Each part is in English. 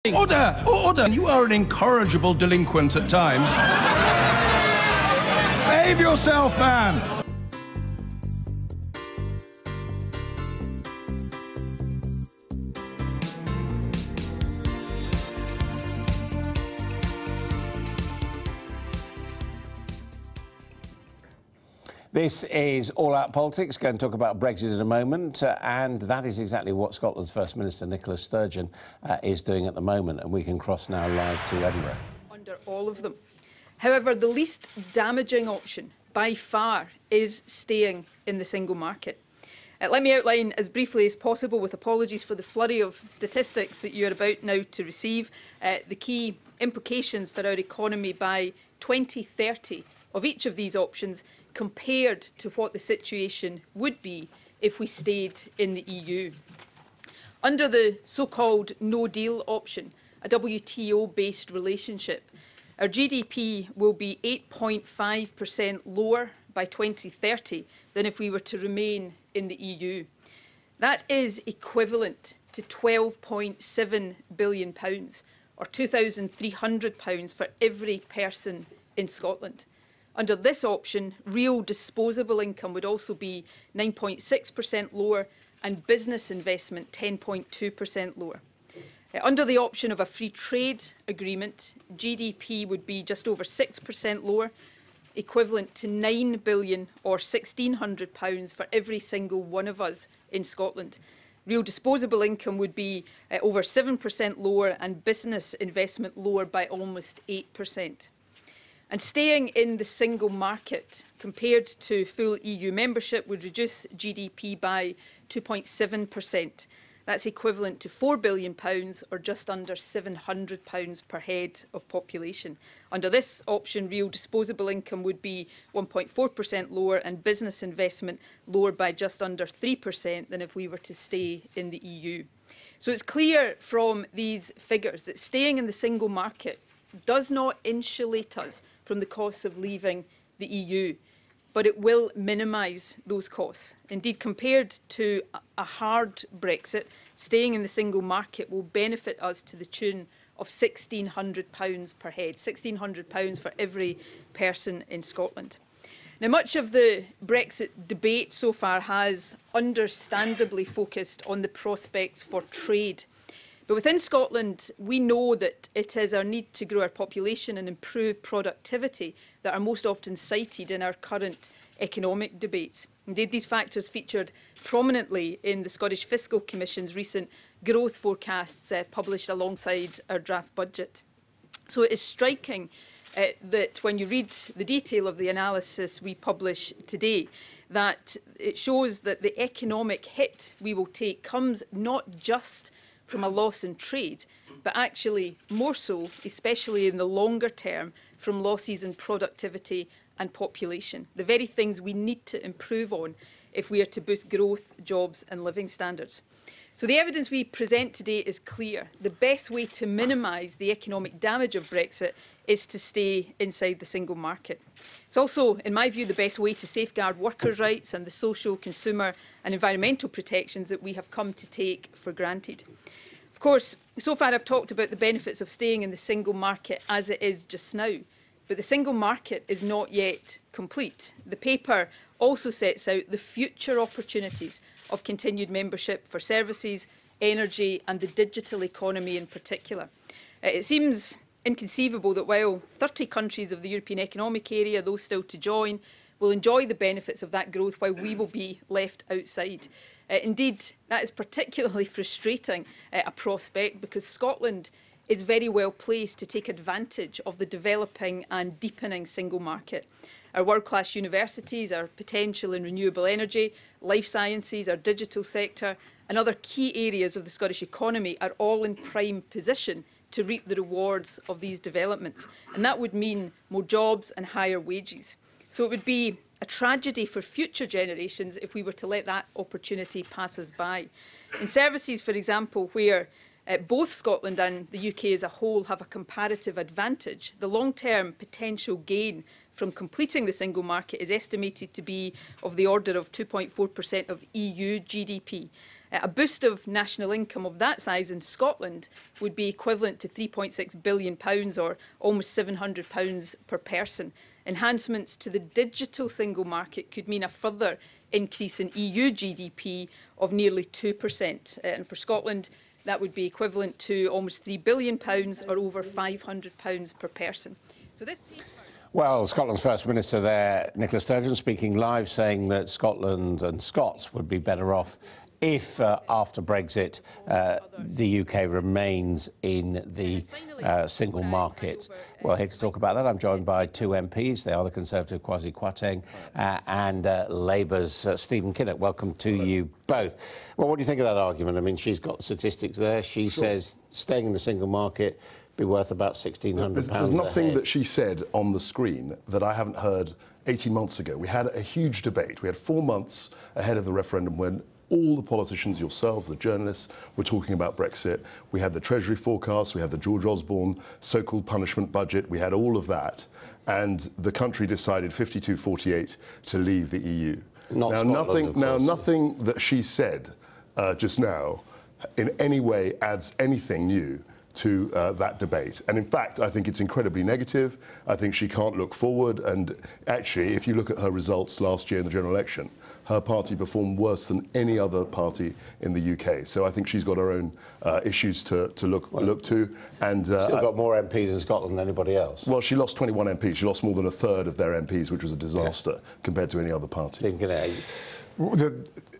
Order! Order! You are an incorrigible delinquent at times. Behave yourself, man! This is All Out Politics. Going to talk about Brexit in a moment, and that is exactly what Scotland's First Minister Nicola Sturgeon is doing at the moment, and we can cross now live to Edinburgh. Under all of them. However, the least damaging option by far is staying in the single market. Let me outline as briefly as possible, with apologies for the flurry of statistics that you are about now to receive, the key implications for our economy by 2030 of each of these options compared to what the situation would be if we stayed in the EU. Under the so-called no-deal option, a WTO-based relationship, our GDP will be 8.5% lower by 2030 than if we were to remain in the EU. That is equivalent to £12.7 billion, or £2,300 for every person in Scotland. Under this option, real disposable income would also be 9.6% lower and business investment 10.2% lower. Under the option of a free trade agreement, GDP would be just over 6% lower, equivalent to £9 billion or £1,600 for every single one of us in Scotland. Real disposable income would be over 7% lower and business investment lower by almost 8%. And staying in the single market compared to full EU membership would reduce GDP by 2.7%. That's equivalent to £4 billion or just under £700 per head of population. Under this option, real disposable income would be 1.4% lower and business investment lower by just under 3% than if we were to stay in the EU. So it's clear from these figures that staying in the single market does not insulate us from the costs of leaving the EU, but it will minimise those costs. Indeed, compared to a hard Brexit, staying in the single market will benefit us to the tune of £1,600 per head, £1,600 for every person in Scotland. Now, much of the Brexit debate so far has understandably focused on the prospects for trade. But within Scotland, we know that it is our need to grow our population and improve productivity that are most often cited in our current economic debates. Indeed, these factors featured prominently in the Scottish Fiscal Commission's recent growth forecasts published alongside our draft budget. So it is striking that when you read the detail of the analysis we publish today, that it shows that the economic hit we will take comes not just from a loss in trade, but actually more so, especially in the longer term, from losses in productivity and population, the very things we need to improve on if we are to boost growth, jobs and living standards. So the evidence we present today is clear. The best way to minimise the economic damage of Brexit is to stay inside the single market. It's also, in my view, the best way to safeguard workers' rights and the social, consumer and environmental protections that we have come to take for granted. Of course, so far I've talked about the benefits of staying in the single market as it is just now, but the single market is not yet complete. The paper also sets out the future opportunities of continued membership for services, energy and the digital economy in particular. It seems inconceivable that while 30 countries of the European Economic Area, those still to join, will enjoy the benefits of that growth while we will be left outside. Indeed, that is particularly frustrating a prospect because Scotland is very well placed to take advantage of the developing and deepening single market. Our world-class universities, our potential in renewable energy, life sciences, our digital sector and other key areas of the Scottish economy are all in prime position to reap the rewards of these developments. And that would mean more jobs and higher wages. So it would be a tragedy for future generations if we were to let that opportunity pass us by. In services, for example, where both Scotland and the UK as a whole have a comparative advantage, the long-term potential gain from completing the single market is estimated to be of the order of 2.4% of EU GDP. A boost of national income of that size in Scotland would be equivalent to £3.6 billion or almost £700 per person. Enhancements to the digital single market could mean a further increase in EU GDP of nearly 2%. And for Scotland, that would be equivalent to almost £3 billion or over £500 per person. So this. Well, Scotland's First Minister there, Nicola Sturgeon, speaking live, saying that Scotland and Scots would be better off if, after Brexit, the UK remains in the single market. Well, here to talk about that, I'm joined by two MPs. They are the Conservative Kwasi Kwarteng and Labour's Stephen Kinnock. Welcome to you both. Well, what do you think of that argument? I mean, she's got statistics there. She says staying in the single market be worth about £1,600 There's nothing ahead. that she said on the screen that I haven't heard 18 months ago. We had a huge debate. We had 4 months ahead of the referendum when all the politicians, yourselves, the journalists, were talking about Brexit. We had the Treasury forecast, we had the George Osborne so-called punishment budget, we had all of that. And the country decided 52-48 to leave the EU. Nothing that she said just now in any way adds anything new to that debate. And in fact, I think it's incredibly negative. I think she can't look forward. And actually, if you look at her results last year in the general election, her party performed worse than any other party in the UK. So I think she's got her own issues to look to. And still got more MPs in Scotland than anybody else. Well, she lost 21 MPs. She lost more than a third of their MPs, which was a disaster compared to any other party.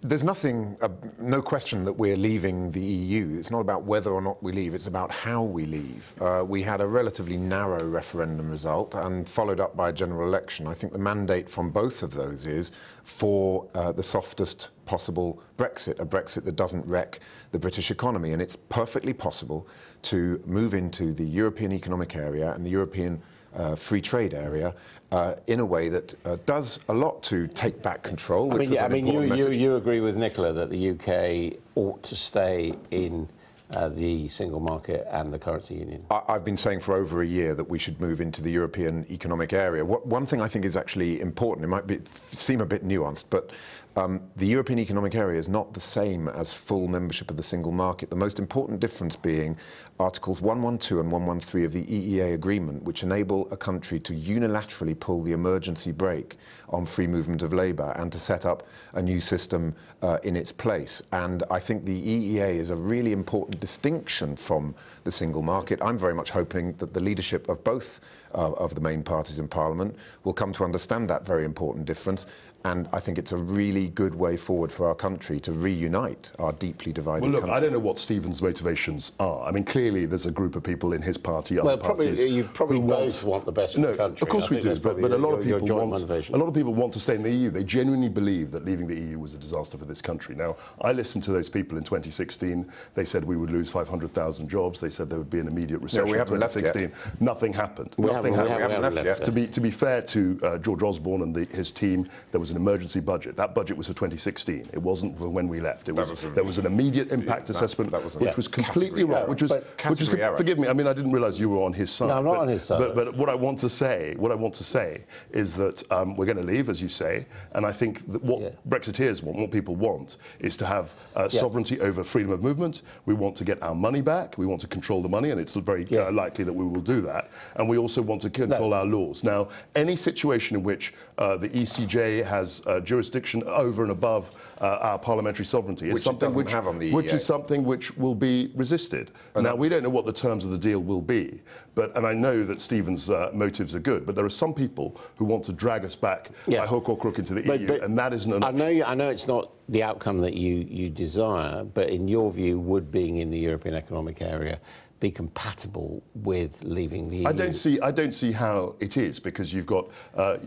There's no question that we're leaving the EU. It's not about whether or not we leave, it's about how we leave. We had a relatively narrow referendum result and followed up by a general election. I think the mandate from both of those is for the softest possible Brexit, a Brexit that doesn't wreck the British economy. And it's perfectly possible to move into the European Economic Area and the European free trade area in a way that does a lot to take back control. You agree with Nicola that the UK ought to stay in the single market and the currency union? I've been saying for over a year that we should move into the European Economic Area. One thing I think is actually important, it might seem a bit nuanced, but the European Economic Area is not the same as full membership of the single market. The most important difference being Articles 112 and 113 of the EEA agreement, which enable a country to unilaterally pull the emergency brake on free movement of labour and to set up a new system in its place. And I think the EEA is a really important distinction from the single market. I'm very much hoping that the leadership of both of the main parties in Parliament will come to understand that very important difference. And I think it's a really good way forward for our country to reunite our deeply divided country. Well, look, I don't know what Stephen's motivations are. I mean, clearly there's a group of people in his party, other parties. You probably both want the best for the country. Of course we do, but a lot of people want to stay in the EU. They genuinely believe that leaving the EU was a disaster for this country. Now, I listened to those people in 2016. They said we would lose 500,000 jobs. They said there would be an immediate recession in 2016. Nothing happened. Nothing happened. To be fair to George Osborne and his team, there was an emergency budget. That budget was for 2016. It wasn't for when we left. There was an immediate impact assessment, which was completely wrong. Which was forgive me. I mean, I didn't realise you were on his side. No, I'm not on his side. But what I want to say is that we're going to leave, as you say, and I think that what Brexiteers want, what people want, is to have sovereignty over freedom of movement. We want to get our money back. We want to control the money, and it's very likely that we will do that. And we also want to control our laws. Now, any situation in which the ECJ has jurisdiction over and above our parliamentary sovereignty is something which will be resisted. Now, we don't know what the terms of the deal will be, and I know that Stephen's motives are good, but there are some people who want to drag us back by hook or crook into the EU, and that isn't an option. I know it's not the outcome that you desire, but in your view, would being in the European Economic Area be compatible with leaving the EU? I don't see how it is, because you've got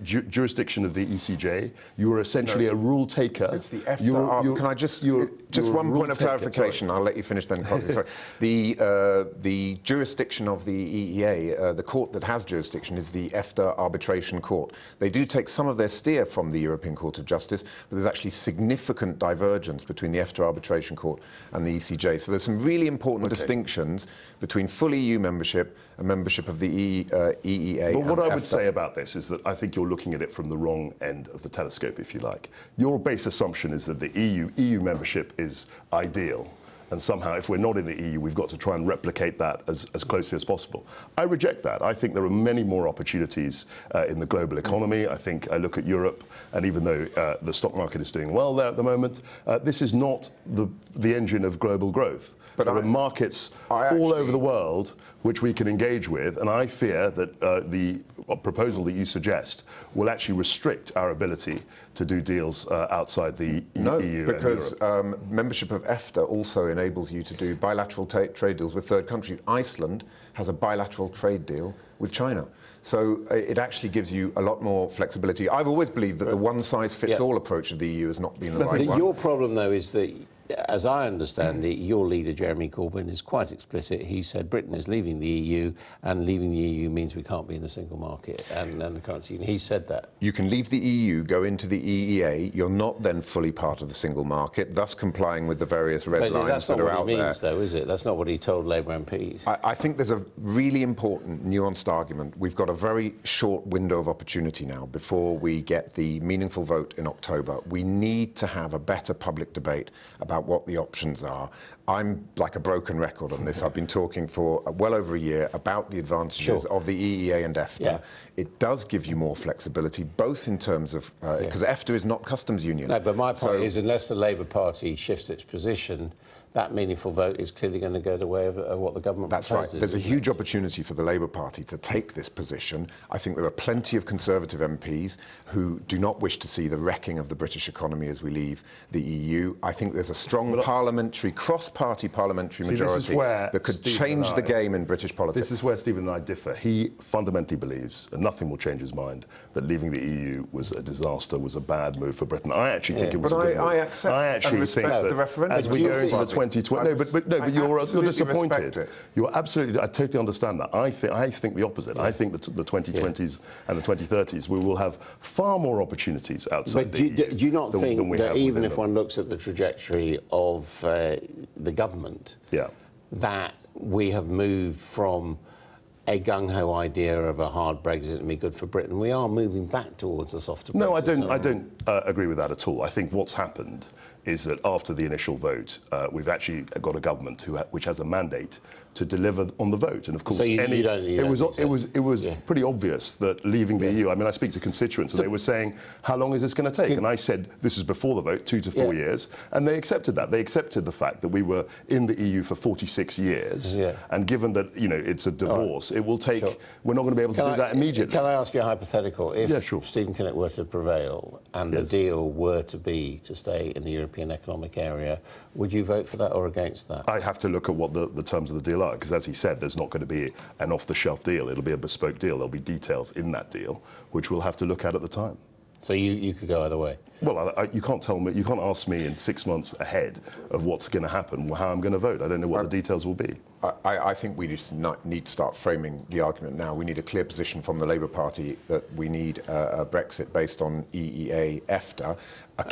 jurisdiction of the ECJ. You are essentially a rule taker. It's the EFTA. Can I just one point of clarification? I'll let you finish then. Sorry. The jurisdiction of the EEA, the court that has jurisdiction, is the EFTA Arbitration Court. They do take some of their steer from the European Court of Justice, but there's actually significant divergence between the EFTA Arbitration Court and the ECJ. So there's some really important distinctions between full EU membership and membership of the EEA. But what I would EFTA. say about this is that I think you're looking at it from the wrong end of the telescope, if you like. Your base assumption is that the EU membership is ideal. And somehow, if we're not in the EU, we've got to try and replicate that as closely as possible. I reject that. I think there are many more opportunities in the global economy. I think I look at Europe, and even though the stock market is doing well there at the moment, this is not the engine of global growth. But there are markets all over the world which we can engage with, and I fear that the proposal that you suggest will actually restrict our ability to do deals outside the EU. No, because membership of EFTA also enables you to do bilateral trade deals with third countries. Iceland has a bilateral trade deal with China. So it actually gives you a lot more flexibility. I've always believed that the one-size-fits-all approach of the EU has not been the right one. Your problem, though, is that, as I understand it, your leader, Jeremy Corbyn, is quite explicit. He said Britain is leaving the EU, and leaving the EU means we can't be in the single market and the currency union. He said that. You can leave the EU, go into the EEA. You're not then fully part of the single market, thus complying with the various red lines that are out there. That's not what he means, though, is it? That's not what he told Labour MPs. I think there's a really important, nuanced argument. We've got a very short window of opportunity now before we get the meaningful vote in October. We need to have a better public debate about what the options are. I'm like a broken record on this. I've been talking for well over a year about the advantages of the EEA and EFTA. Yeah. It does give you more flexibility, both in terms of, because EFTA is not customs union. No, but my point is, unless the Labour Party shifts its position, that meaningful vote is clearly going to go the way of what the government proposes. That's right. There's a huge opportunity for the Labour Party to take this position. I think there are plenty of Conservative MPs who do not wish to see the wrecking of the British economy as we leave the EU. I think there's a strong parliamentary, cross-party parliamentary majority that could change the game in British politics. This is where Stephen and I differ. He fundamentally believes, and nothing will change his mind, that leaving the EU was a disaster, was a bad move for Britain. I actually think it was a good move. I accept and respect the referendum. As we go into the 2020, but you're disappointed. You're absolutely. I totally understand that. I think the opposite. I think that the 2020s and the 2030s we will have far more opportunities outside the EU. Do you not think that even if one looks at the trajectory of the government, that we have moved from a gung-ho idea of a hard Brexit and be good for Britain, we are moving back towards a softer Brexit? No, I don't agree with that at all. I think what's happened is that after the initial vote, we've actually got a government which has a mandate to deliver on the vote. And of course, it was pretty obvious that leaving the EU. I mean, I speak to constituents, and they were saying, "How long is this going to take?" And I said, "This is before the vote, 2 to 4 years." And they accepted that. They accepted the fact that we were in the EU for 46 years, and given that it's a divorce, it will take. We're not going to be able to do that immediately. Can I ask you a hypothetical? If Stephen Kinnock were to prevail and the deal were to be to stay in the European Economic Area, would you vote for that or against that? I have to look at what the terms of the deal are, because as he said, there's not going to be an off-the-shelf deal. It'll be a bespoke deal. There'll be details in that deal, which we'll have to look at the time. So you could go either way? Well, you can't tell me, you can't ask me in 6 months ahead of what's going to happen, how I'm going to vote. I don't know what the details will be. I think we just need to start framing the argument now. We need a clear position from the Labour Party that we need a Brexit based on EEA, EFTA. A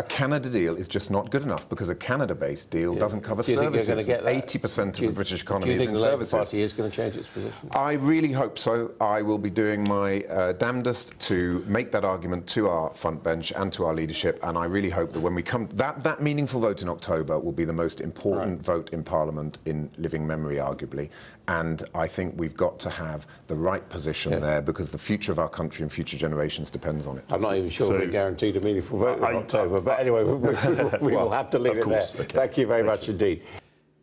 Canada deal is just not good enough, because a Canada-based deal doesn't cover services. 80% of the British economy is in services. Do you think the Labour Party is going to change its position? I really hope so. I will be doing my damnedest to make that argument to our front bench and to our leadership, and I really hope that when we come, that meaningful vote in October will be the most important vote in Parliament in living memory, arguably. And I think we've got to have the right position there, because the future of our country and future generations depends on it. I'm not even sure we're guaranteed a meaningful vote in October, but anyway, we will have to leave it there. Okay. Thank you very much indeed.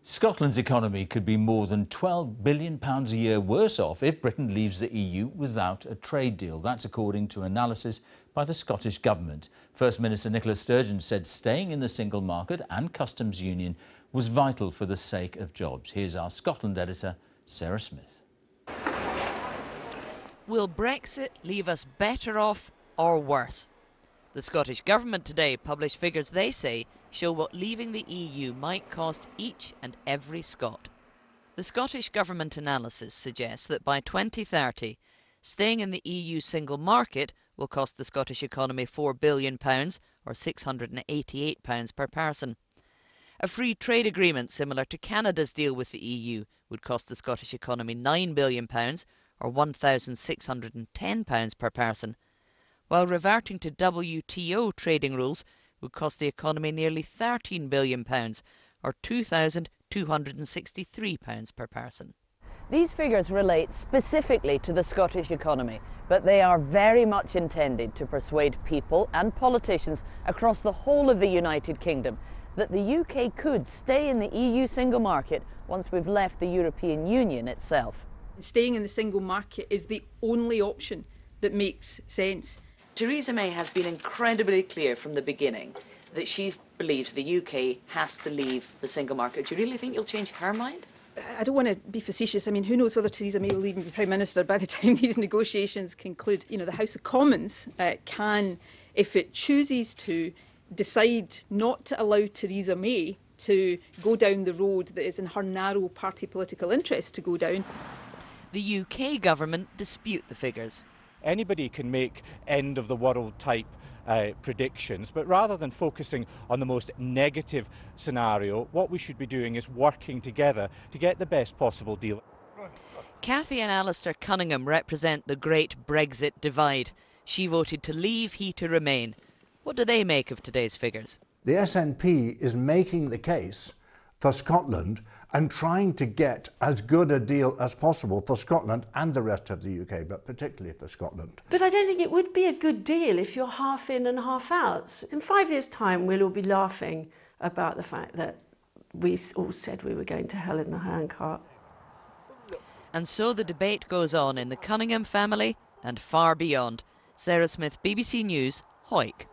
Scotland's economy could be more than £12 billion a year worse off if Britain leaves the EU without a trade deal. That's according to analysis by the Scottish Government. First Minister Nicola Sturgeon said staying in the single market and customs union was vital for the sake of jobs. Here's our Scotland editor, Sarah Smith. Will Brexit leave us better off or worse? The Scottish Government today published figures they say show what leaving the EU might cost each and every Scot. The Scottish Government analysis suggests that by 2030, staying in the EU single market will cost the Scottish economy £4 billion or £688 per person. A free trade agreement similar to Canada's deal with the EU would cost the Scottish economy £9 billion, or £1,610 per person, while reverting to WTO trading rules would cost the economy nearly £13 billion, or £2,263 per person. These figures relate specifically to the Scottish economy, but they are very much intended to persuade people and politicians across the whole of the United Kingdom that the UK could stay in the EU single market once we've left the European Union itself. Staying in the single market is the only option that makes sense. Theresa May has been incredibly clear from the beginning that she believes the UK has to leave the single market. Do you really think you'll change her mind? I don't want to be facetious. I mean, who knows whether Theresa May will even be Prime Minister by the time these negotiations conclude. You know, the House of Commons can, if it chooses to, decide not to allow Theresa May to go down the road that is in her narrow party political interest to go down. The UK government dispute the figures. Anybody can make end-of-the-world type predictions, but rather than focusing on the most negative scenario, what we should be doing is working together to get the best possible deal. Cathy and Alistair Cunningham represent the great Brexit divide. She voted to leave, he to remain. What do they make of today's figures? The SNP is making the case for Scotland and trying to get as good a deal as possible for Scotland and the rest of the UK, but particularly for Scotland. But I don't think it would be a good deal if you're half in and half out. In 5 years' time, we'll all be laughing about the fact that we all said we were going to hell in a handcart. And so the debate goes on in the Cunningham family and far beyond. Sarah Smith, BBC News, Hawick.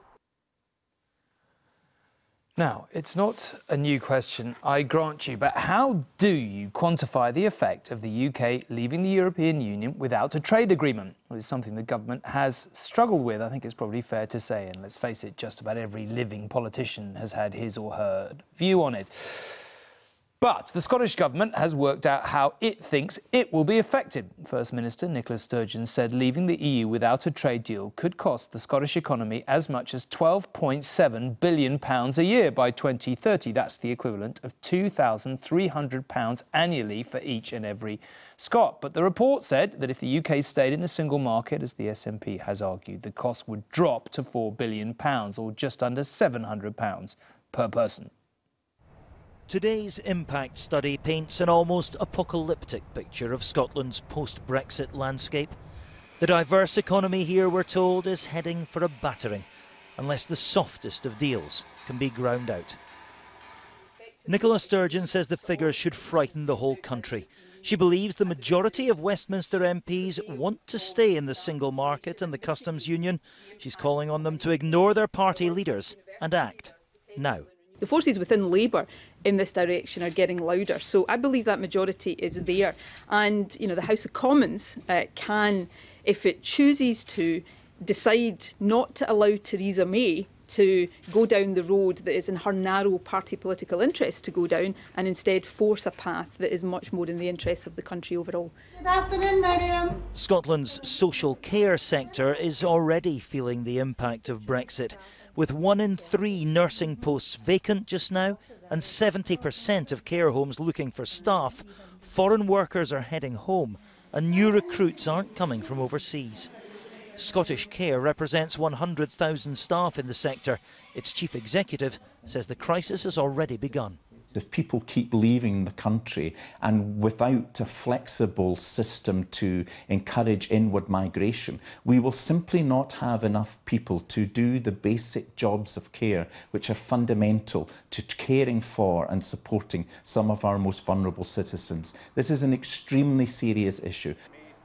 Now, it's not a new question, I grant you, but how do you quantify the effect of the UK leaving the European Union without a trade agreement? Well, it's something the government has struggled with, I think it's probably fair to say, and let's face it, just about every living politician has had his or her view on it. But the Scottish Government has worked out how it thinks it will be affected. First Minister Nicola Sturgeon said leaving the EU without a trade deal could cost the Scottish economy as much as £12.7 billion a year by 2030. That's the equivalent of £2,300 annually for each and every Scot. But the report said that if the UK stayed in the single market, as the SNP has argued, the cost would drop to £4 billion, or just under £700 per person. Today's impact study paints an almost apocalyptic picture of Scotland's post-Brexit landscape. The diverse economy here, we're told, is heading for a battering, unless the softest of deals can be ground out. Nicola Sturgeon says the figures should frighten the whole country. She believes the majority of Westminster MPs want to stay in the single market and the customs union. She's calling on them to ignore their party leaders and act now. The forces within Labour in this direction are getting louder. So I believe that majority is there. And, you know, the House of Commons can, if it chooses to, decide not to allow Theresa May to go down the road that is in her narrow party political interest to go down, and instead force a path that is much more in the interests of the country overall. Good afternoon, Miriam. Scotland's social care sector is already feeling the impact of Brexit, with 1 in 3 nursing posts vacant just now and 70% of care homes looking for staff. Foreign workers are heading home and new recruits aren't coming from overseas. Scottish Care represents 100,000 staff in the sector. Its chief executive says the crisis has already begun. If people keep leaving the country and without a flexible system to encourage inward migration, we will simply not have enough people to do the basic jobs of care which are fundamental to caring for and supporting some of our most vulnerable citizens. This is an extremely serious issue.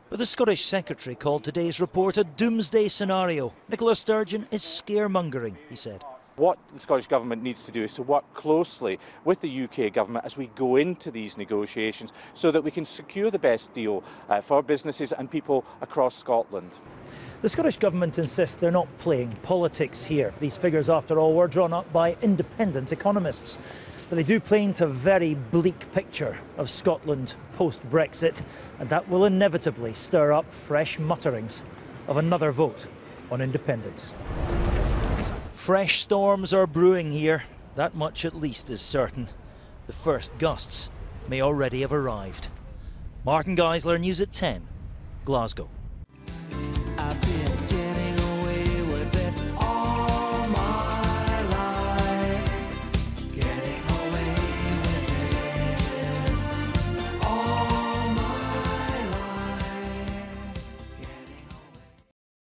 But the Scottish Secretary called today's report a doomsday scenario. Nicola Sturgeon is scaremongering, he said. What the Scottish Government needs to do is to work closely with the UK Government as we go into these negotiations so that we can secure the best deal for businesses and people across Scotland. The Scottish Government insists they're not playing politics here. These figures, after all, were drawn up by independent economists. But they do paint a very bleak picture of Scotland post-Brexit, and that will inevitably stir up fresh mutterings of another vote on independence. Fresh storms are brewing here. that much at least is certain. The first gusts may already have arrived. Martin Geisler, News at 10, Glasgow.